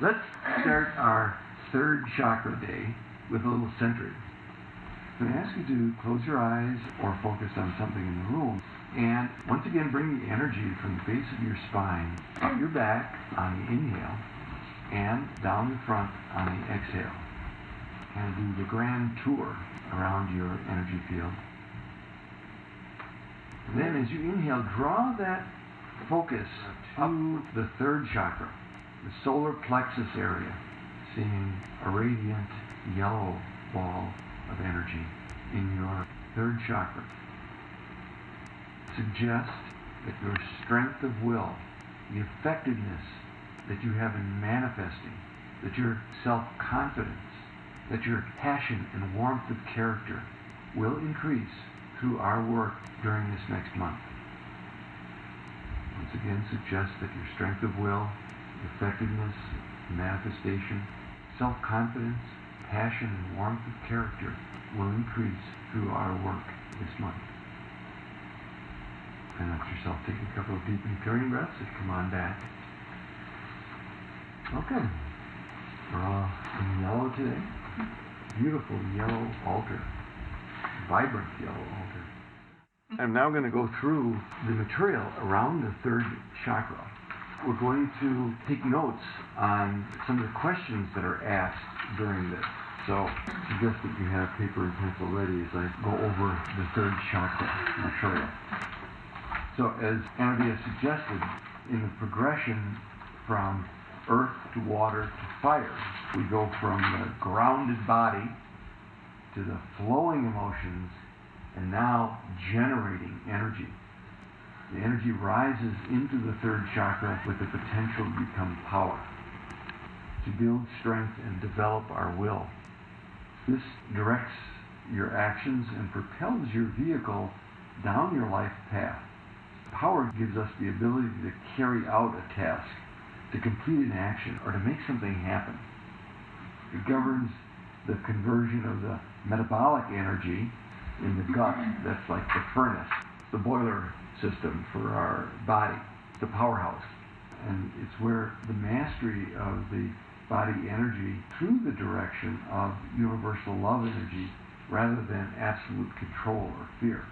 Let's start our third chakra day with a little centering. I'm going to ask you to close your eyes or focus on something in the room. And once again, bring the energy from the base of your spine up your back on the inhale and down the front on the exhale. And do the grand tour around your energy field. And then as you inhale, draw that focus to the third chakra, the solar plexus area, seeing a radiant yellow ball of energy in your third chakra. Suggest that your strength of will, the effectiveness that you have in manifesting, that your self-confidence, that your passion and warmth of character will increase through our work during this next month. Once again, suggest that your strength of will, effectiveness, manifestation, self-confidence, passion, and warmth of character will increase through our work this month. And let yourself take a couple of deep and clearing breaths and come on back. Okay. We're all in yellow today. Beautiful yellow altar. Vibrant yellow altar. I'm now going to go through the material around the third chakra. We're going to take notes on some of the questions that are asked during this. So I suggest that you have paper and pencil ready as I go over the third chakra material. So as Anodea suggested, in the progression from earth to water to fire, we go from the grounded body to the flowing emotions and now generating energy. The energy rises into the third chakra with the potential to become power, to build strength and develop our will. This directs your actions and propels your vehicle down your life path. Power gives us the ability to carry out a task, to complete an action, or to make something happen. It governs the conversion of the metabolic energy in the gut. That's like the furnace, the boiler system for our body, the powerhouse. And it's where the mastery of the body energy through the direction of universal love energy rather than absolute control or fear.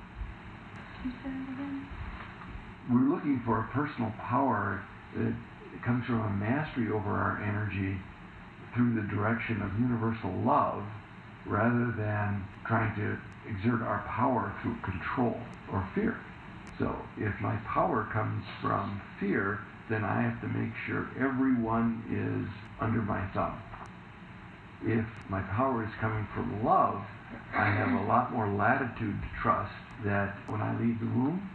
We're looking for a personal power that comes from a mastery over our energy through the direction of universal love rather than trying to exert our power through control or fear. So if my power comes from fear, then I have to make sure everyone is under my thumb. If my power is coming from love, I have a lot more latitude to trust that when I leave the room,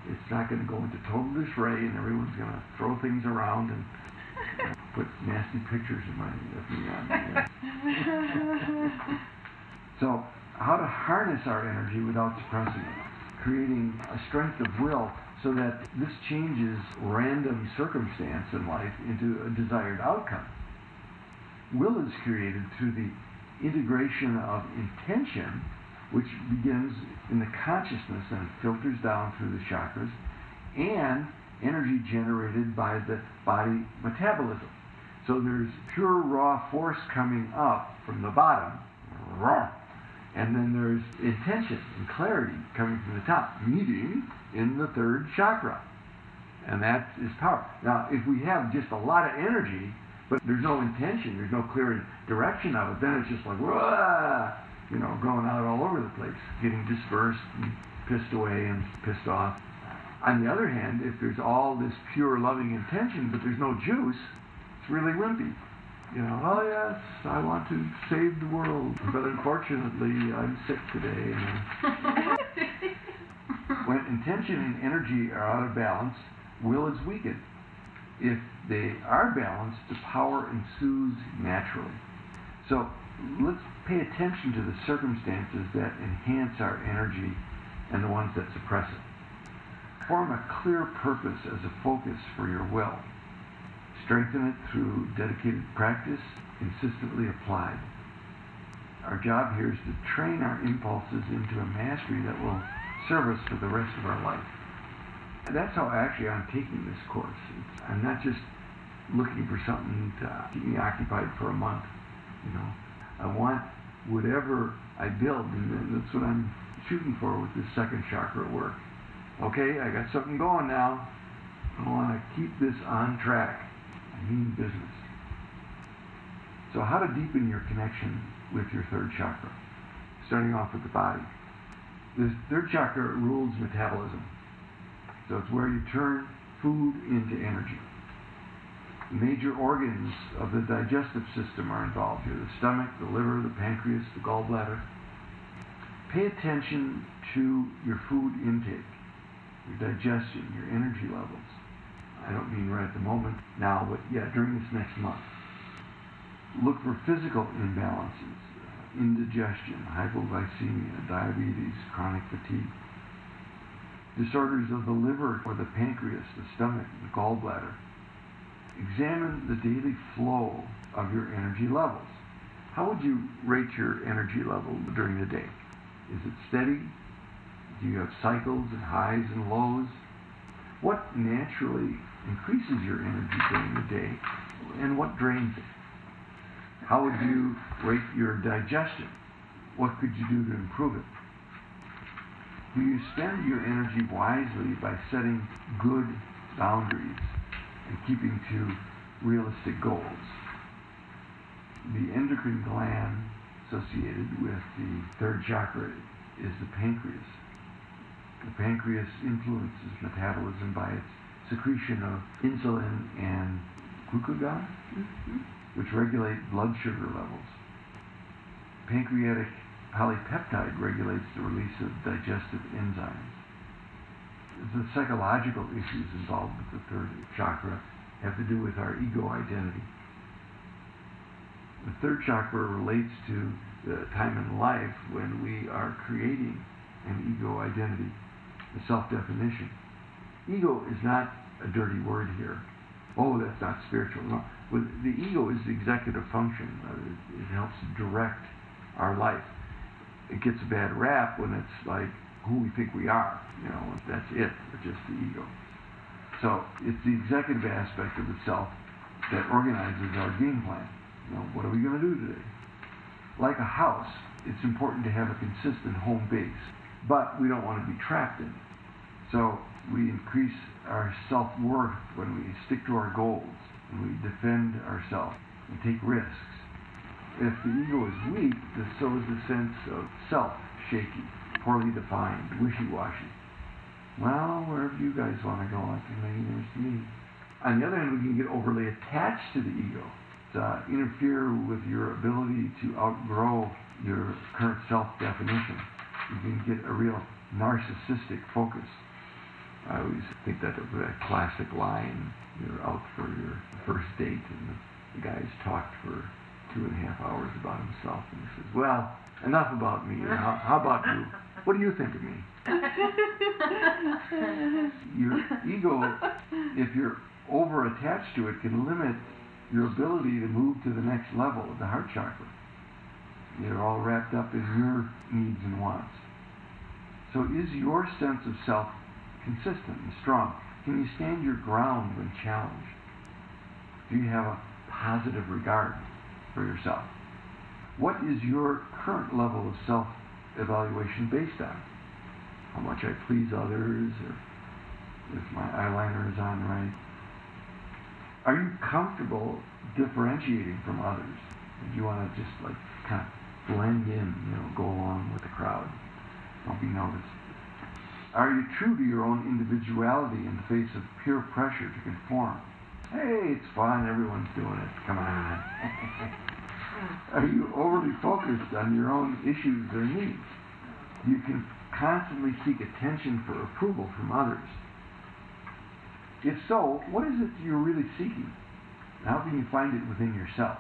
it's not going to go into total disarray and everyone's going to throw things around and put nasty pictures of me on. So how to harness our energy without suppressing it, creating a strength of will so that this changes random circumstance in life into a desired outcome. Will is created through the integration of intention, which begins in the consciousness and filters down through the chakras, and energy generated by the body metabolism. So there's pure raw force coming up from the bottom, and then there's intention and clarity coming from the top, meeting in the third chakra. And that is power. Now, if we have just a lot of energy, but there's no intention, there's no clear direction of it, then it's just like, whoa, going out all over the place, getting dispersed and pissed away and pissed off. On the other hand, if there's all this pure loving intention, but there's no juice, it's really wimpy. Oh yes, I want to save the world, but unfortunately I'm sick today. When intention and energy are out of balance, will is weakened. If they are balanced, the power ensues naturally. So let's pay attention to the circumstances that enhance our energy and the ones that suppress it. Form a clear purpose as a focus for your will. Strengthen it through dedicated practice, consistently applied. Our job here is to train our impulses into a mastery that will serve us for the rest of our life. And that's how actually I'm taking this course. I'm not just looking for something to keep me occupied for a month. I want whatever I build, and that's what I'm shooting for with this second chakra work. Okay, I got something going now. I want to keep this on track. I mean business. So how to deepen your connection with your third chakra? Starting off with the body. This third chakra rules metabolism. So it's where you turn food into energy. The major organs of the digestive system are involved here: the stomach, the liver, the pancreas, the gallbladder. Pay attention to your food intake, your digestion, your energy levels. I don't mean right at the moment now, but during this next month. Look for physical imbalances, indigestion, hypoglycemia, diabetes, chronic fatigue. Disorders of the liver or the pancreas, the stomach, the gallbladder. Examine the daily flow of your energy levels. How would you rate your energy level during the day? Is it steady? Do you have cycles and highs and lows? What naturally increases your energy during the day, and what drains it? How would you rate your digestion? What could you do to improve it? Do you spend your energy wisely by setting good boundaries and keeping to realistic goals? The endocrine gland associated with the third chakra is the pancreas. The pancreas influences metabolism by its secretion of insulin and glucagon, which regulate blood sugar levels. Pancreatic polypeptide regulates the release of digestive enzymes. The psychological issues involved with the third chakra have to do with our ego identity. The third chakra relates to the time in life when we are creating an ego identity, the self-definition. Ego is not a dirty word here. Oh, that's not spiritual. No. The ego is the executive function. It helps direct our life. It gets a bad rap when it's like who we think we are. That's it. It's just the ego. So it's the executive aspect of the self that organizes our game plan. What are we going to do today? Like a house, it's important to have a consistent home base, but we don't want to be trapped in it. So we increase our self-worth when we stick to our goals, and we defend ourselves and take risks. If the ego is weak, so is the sense of self shaky, poorly defined, wishy-washy. Well, wherever you guys want to go, I can make it to me. On the other hand, we can get overly attached to the ego, to interfere with your ability to outgrow your current self-definition. You can get a real narcissistic focus. I always think that of that classic line, you're out for your first date and the guy's talked for 2.5 hours about himself, and he says, well, enough about me. How about you? What do you think of me? Your ego, if you're over-attached to it, can limit your ability to move to the next level of the heart chakra. You're all wrapped up in your needs and wants. So is your sense of self consistent and strong? Can you stand your ground when challenged? Do you have a positive regard for yourself? What is your current level of self-evaluation based on? How much I please others, or if my eyeliner is on right? Are you comfortable differentiating from others? Or do you want to just kind of blend in, go along with the crowd? Don't be noticed. Are you true to your own individuality in the face of peer pressure to conform? Hey, it's fun, everyone's doing it, come on. Are you overly focused on your own issues or needs? You can constantly seek attention for approval from others. If so, what is it you're really seeking? How can you find it within yourself?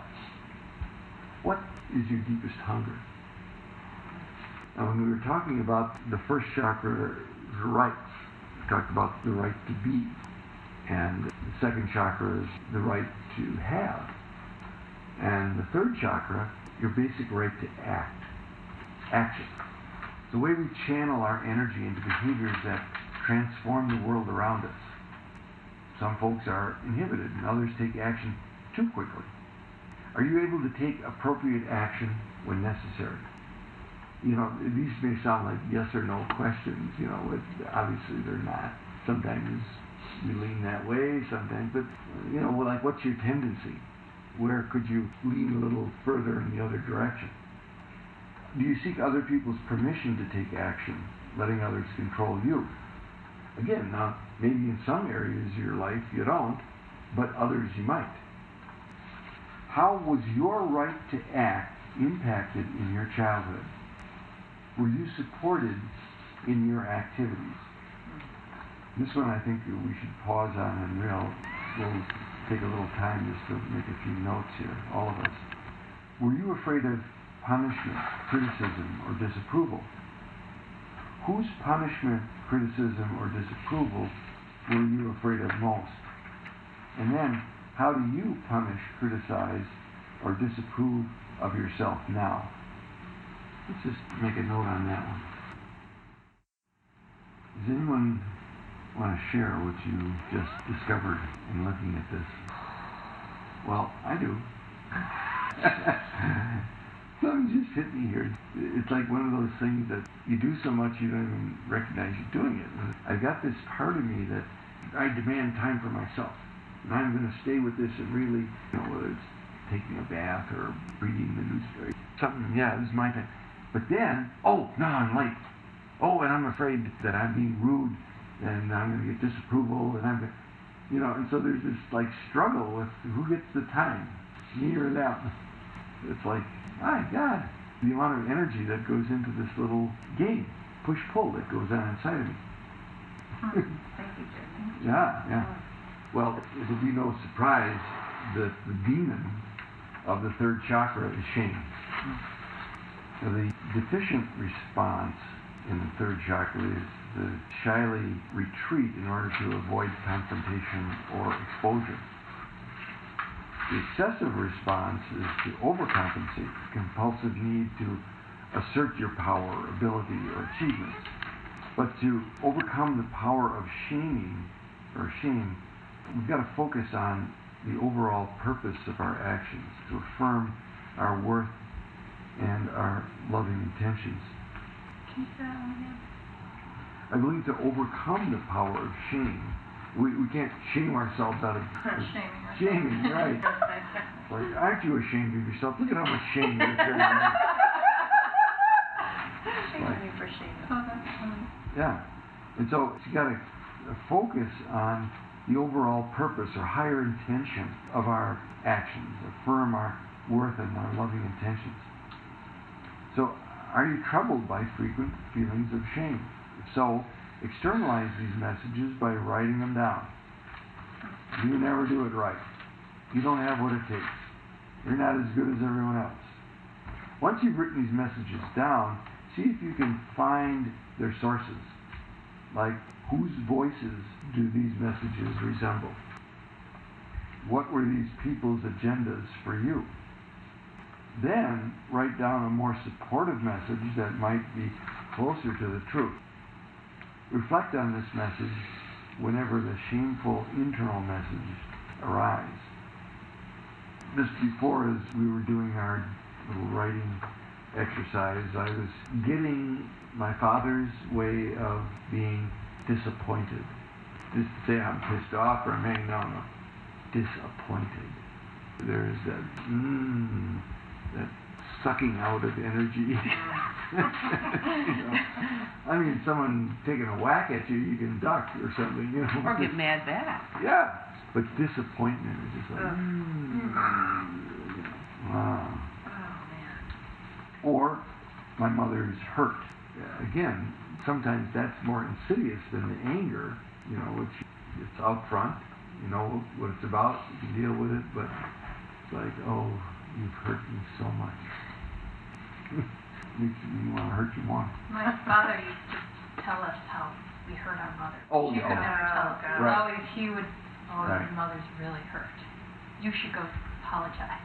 What is your deepest hunger? Now, when we were talking about the first chakra, the rights, we talked about the right to be. And the second chakra is the right to have. And the third chakra, your basic right to act. Action. The way we channel our energy into behaviors that transform the world around us. Some folks are inhibited and others take action too quickly. Are you able to take appropriate action when necessary? You know, these may sound like yes or no questions, you know, obviously they're not. Sometimes you lean that way, sometimes, but, you know, well, like what's your tendency? Where could you lean a little further in the other direction? Do you seek other people's permission to take action, letting others control you? Again, now, maybe in some areas of your life you don't, but others you might. How was your right to act impacted in your childhood? Were you supported in your activities? This one I think we should pause on, and we'll take a little time just to make a few notes here, all of us. Were you afraid of punishment, criticism, or disapproval? Whose punishment, criticism, or disapproval were you afraid of most? And then, how do you punish, criticize, or disapprove of yourself now? Let's just make a note on that one. Does anyone want to share what you just discovered in looking at this? Well, I do. Something just hit me here. It's like one of those things that you do so much you don't even recognize you're doing it. And I've got this part of me that I demand time for myself. And I'm going to stay with this and really, you know, whether it's taking a bath or reading the newspaper, something, yeah, this is my time. But then, oh, no, I'm late. Oh, and I'm afraid that I'm being rude and I'm going to get disapproval and I'm going to, you know, and so there's this like struggle with who gets the time, me or them. It's like, my God, the amount of energy that goes into this little game, push-pull that goes on inside of me. Thank you, Jim. Yeah. Well, it'll be no surprise that the demon of the third chakra is shame. The deficient response in the third chakra is to shyly retreat in order to avoid confrontation or exposure. The excessive response is to overcompensate, compulsive need to assert your power, ability, or achievements. But to overcome the power of shame, we've got to focus on the overall purpose of our actions, to affirm our worth and our loving intentions. Can you say that one again? I believe to overcome the power of shame, we can't shame ourselves out of shaming, right? Like, aren't you ashamed of yourself? Look at how much shame you're carrying. Shaming you for shaming. Yeah, and so you got to focus on the overall purpose or higher intention of our actions, affirm our worth and our loving intentions. So, are you troubled by frequent feelings of shame? If so, externalize these messages by writing them down. You never do it right. You don't have what it takes. You're not as good as everyone else. Once you've written these messages down, see if you can find their sources. Like, whose voices do these messages resemble? What were these people's agendas for you? Then, write down a more supportive message that might be closer to the truth. Reflect on this message whenever the shameful internal message arise. Just before, as we were doing our little writing exercise, I was getting my father's way of being disappointed. Just to say I'm pissed off or I'm angry, no. Disappointed. There's that sucking out of energy. You know? I mean, someone taking a whack at you, you can duck or something, you know. Or get mad back. Yeah. But disappointment is just like, wow. Oh, man. Or my mother's hurt. Again, sometimes that's more insidious than the anger, you know, which it's out front, you know what it's about, you can deal with it, but it's like, oh, you've hurt me so much. Makes me want to hurt you more. My father used to tell us how we hurt our mother. Oh, she could never tell us. Right. He would, your mother's really hurt. You should go apologize.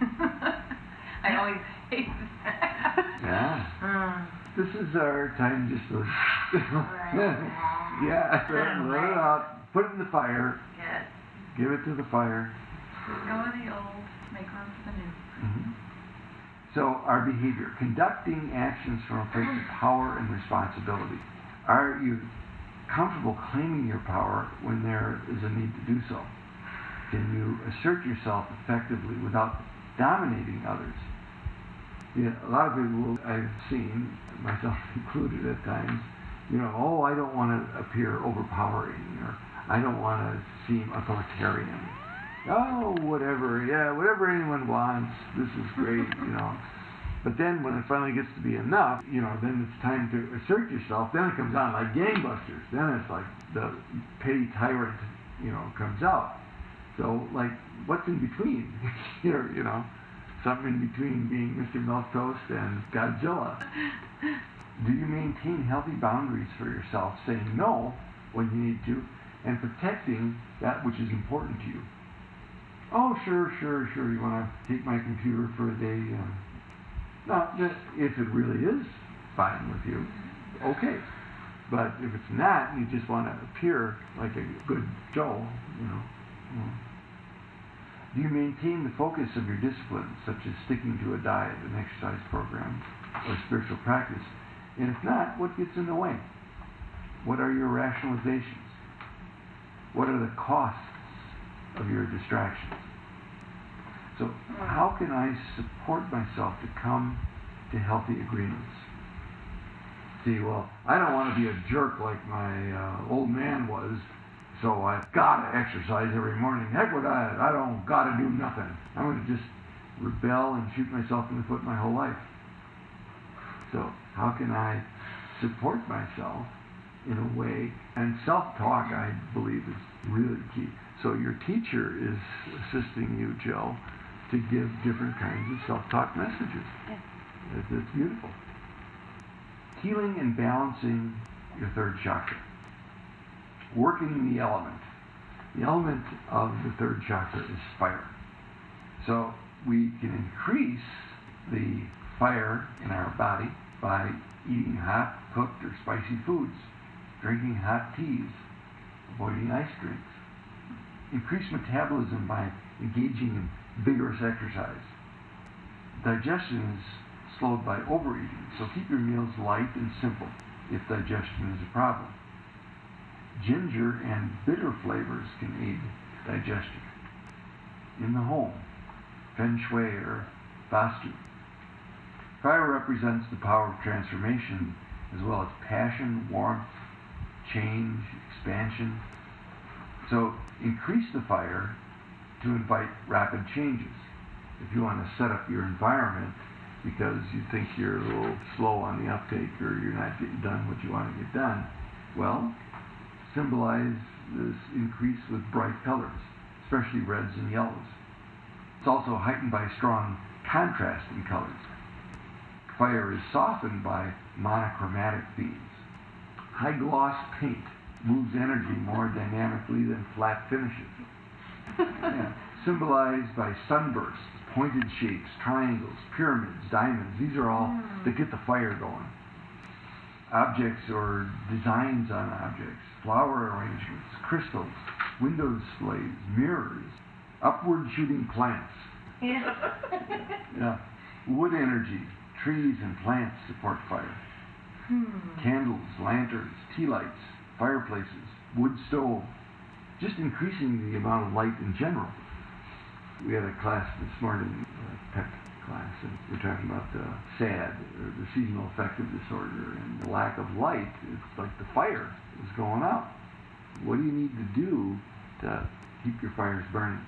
I always hated that. Yeah. This is our time just to let it out, put it in the fire. Yes. Give it to the fire. Go with the old, make room for the new. Mm-hmm. So our behavior, conducting actions from a place of power and responsibility. Are you comfortable claiming your power when there is a need to do so? Can you assert yourself effectively without dominating others? A lot of people I've seen, myself included at times, I don't want to appear overpowering, or I don't want to seem authoritarian. Oh, whatever anyone wants, this is great, But then when it finally gets to be enough, then it's time to assert yourself. Then it comes on like gangbusters. Then it's like the petty tyrant, comes out. So, like, what's in between here, Something in between being Mr. Milquetoast and Godzilla. Do you maintain healthy boundaries for yourself, saying no when you need to, and protecting that which is important to you? Oh, sure, you want to take my computer for a day? No, if it really is fine with you, okay. But if it's not, you just want to appear like a good Joe, Do you maintain the focus of your disciplines, such as sticking to a diet, an exercise program, or spiritual practice? And if not, what gets in the way? What are your rationalizations? What are the costs of your distractions? So how can I support myself to come to healthy agreements? See, well, I don't want to be a jerk like my old man was, so I've got to exercise every morning. Heck with that. I don't got to do nothing. I'm going to just rebel and shoot myself in the foot my whole life. So how can I support myself in a way? And self-talk, I believe, is really key. So your teacher is assisting you, Jill, to give different kinds of self-talk messages. Yes. It's beautiful. Healing and balancing your third chakra. Working the element. The element of the third chakra is fire. So we can increase the fire in our body by eating hot, cooked, or spicy foods, drinking hot teas, avoiding ice drinks. Increase metabolism by engaging in vigorous exercise. Digestion is slowed by overeating, so keep your meals light and simple if digestion is a problem. Ginger and bitter flavors can aid digestion. In the home, feng shui or vastu. Fire represents the power of transformation, as well as passion, warmth, change, expansion. So increase the fire to invite rapid changes. If you want to set up your environment because you think you're a little slow on the uptake or you're not getting done what you want to get done, well, symbolize this increase with bright colors, especially reds and yellows. It's also heightened by strong contrast in colors. Fire is softened by monochromatic themes. High gloss paint moves energy more dynamically than flat finishes. Symbolized by sunbursts, pointed shapes, triangles, pyramids, diamonds. These are all that get the fire going. Objects or designs on objects, flower arrangements, crystals, window displays, mirrors, upward shooting plants. Wood energy, trees and plants support fire. Candles, lanterns, tea lights, fireplaces, wood stove, just increasing the amount of light in general. We had a class this morning, a pep class, and we're talking about the SAD, or the seasonal affective disorder, and the lack of light. It's like the fire is going out. What do you need to do to keep your fires burning?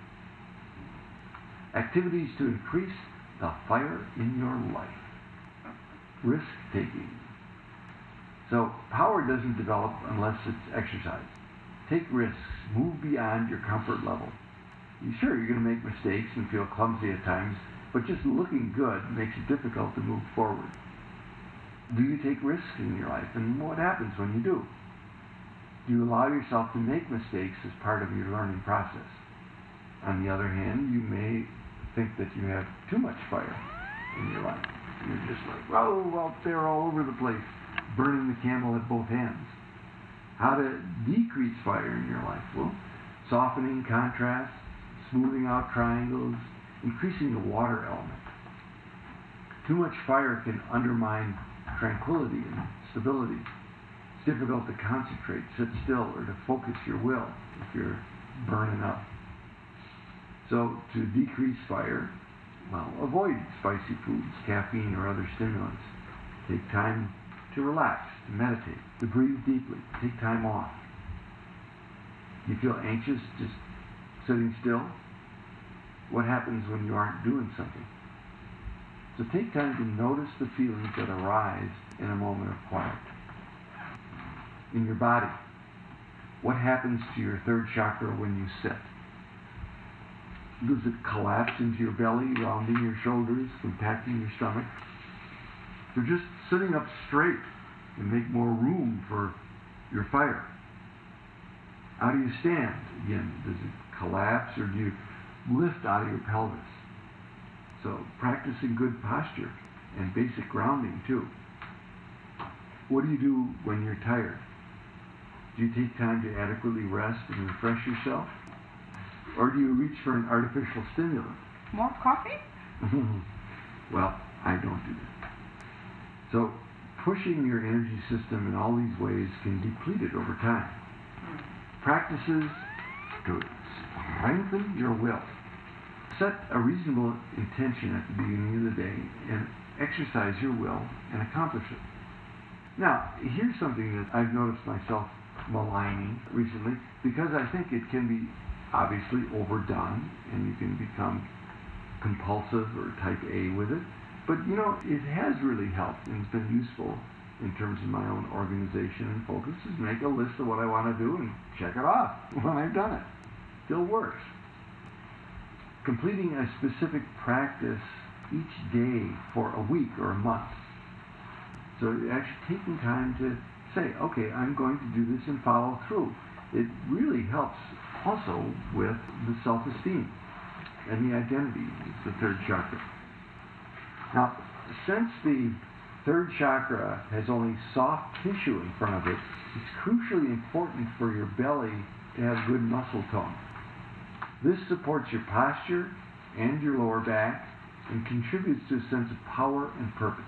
Activities to increase the fire in your life. Risk-taking. So power doesn't develop unless it's exercised. Take risks. Move beyond your comfort level. Sure, you're going to make mistakes and feel clumsy at times, but just looking good makes it difficult to move forward. Do you take risks in your life, and what happens when you do? Do you allow yourself to make mistakes as part of your learning process? On the other hand, you may think that you have too much fire in your life. You're just like, out there all over the place, burning the candle at both ends. How to decrease fire in your life? Well, softening contrasts, smoothing out triangles, increasing the water element. Too much fire can undermine tranquility and stability. It's difficult to concentrate, sit still, or to focus your will if you're burning up. So to decrease fire, well, avoid spicy foods, caffeine, or other stimulants. Take time to relax, to meditate, to breathe deeply, take time off. You feel anxious just sitting still? What happens when you aren't doing something? So take time to notice the feelings that arise in a moment of quiet. In your body, what happens to your third chakra when you sit? Does it collapse into your belly, rounding your shoulders, compacting your stomach? So just sitting up straight and make more room for your fire. How do you stand? Again, does it collapse or do you lift out of your pelvis? So practicing good posture and basic grounding too. What do you do when you're tired? Do you take time to adequately rest and refresh yourself? Or do you reach for an artificial stimulant? More coffee? Well, I don't do that. So pushing your energy system in all these ways can deplete it over time. Practices to strengthen your will. Set a reasonable intention at the beginning of the day and exercise your will and accomplish it. Now, here's something that I've noticed myself maligning recently, because I think it can be obviously overdone and you can become compulsive or type A with it. But it has really helped and it's been useful in terms of my own organization and focus, is make a list of what I want to do and check it off when I've done it. Still works. Completing a specific practice each day for a week or a month. So actually taking time to say, okay, I'm going to do this and follow through. It really helps also with the self-esteem and the identity. It's the third chakra. Now, since the third chakra has only soft tissue in front of it, it's crucially important for your belly to have good muscle tone. This supports your posture and your lower back and contributes to a sense of power and purpose.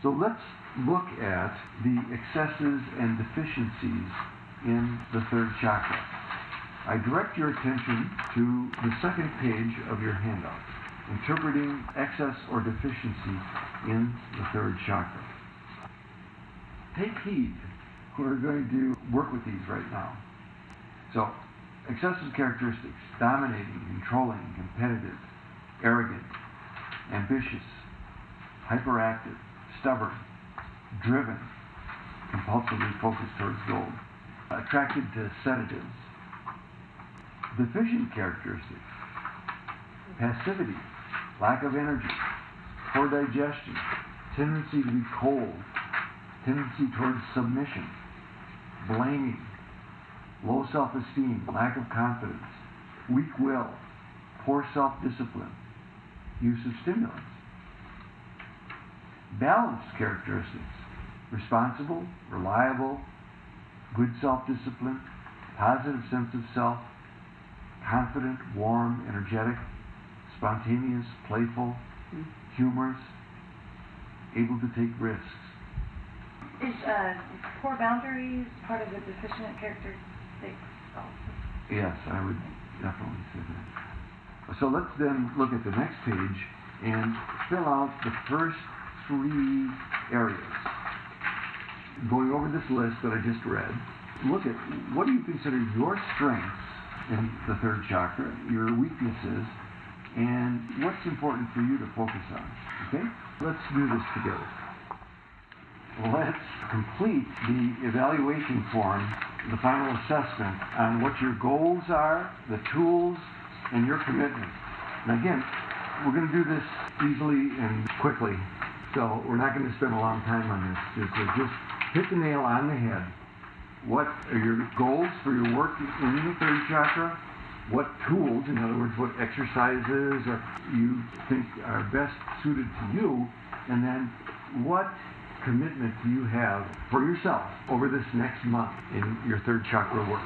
So let's look at the excesses and deficiencies in the third chakra. I direct your attention to the second page of your handout, interpreting excess or deficiency in the third chakra. Take heed. We're going to work with these right now. So, excessive characteristics: dominating, controlling, competitive, arrogant, ambitious, hyperactive, stubborn, driven, compulsively focused towards goal, attracted to sedatives. Deficient characteristics: passivity, lack of energy, poor digestion, tendency to be cold, tendency towards submission, blaming, low self-esteem, lack of confidence, weak will, poor self-discipline, use of stimulants. Balanced characteristics: responsible, reliable, good self-discipline, positive sense of self, confident, warm, energetic, spontaneous, playful, humorous, able to take risks. Is poor boundaries part of the deficient characteristics also? Yes, I would definitely say that. So let's then look at the next page and fill out the first three areas. Going over this list that I just read, look at what do you consider your strengths in the third chakra, your weaknesses, and what's important for you to focus on. Okay? Let's do this together. Let's complete the evaluation form, the final assessment on what your goals are, the tools, and your commitment. And again, we're going to do this easily and quickly, so we're not going to spend a long time on this. Just hit the nail on the head. What are your goals for your work in the third chakra? What tools, in other words, what exercises you think are best suited to you? And then what commitment do you have for yourself over this next month in your third chakra work?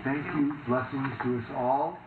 Thank you. Blessings to us all.